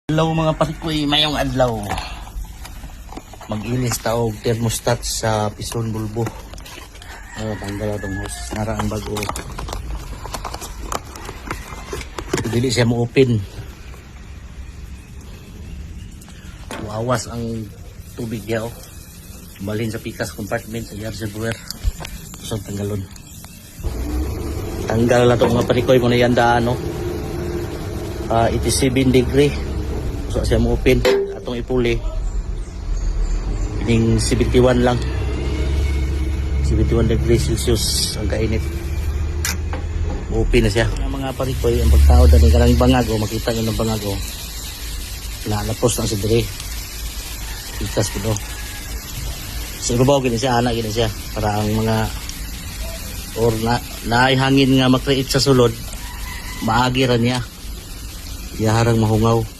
Adlaw mga parikoy, mayong adlaw. Mag-ilis taog thermostat sa pison bulbo. Tanggal itong hose. Naraan bago. Dili siya mo open. Awas ang tubig niya oh. Balhin sa pikas compartment sa reservoir. So tanggalon. Tanggal na itong mga parikoy mo na yan daan oh. 87 degree. So siya mo open atong ipuli ining 71 lang 71 degrees Celsius ang kainit. Open na siya mga parikoy. Ang pagtao dali karang bangag o makita nyo ng bangag o lalapos lang si dire itas ko do sa ibabaw gini siya anak gini siya para ang mga or na hangin nga makreate sa sulod maagi ra niya yaharang mahungaw.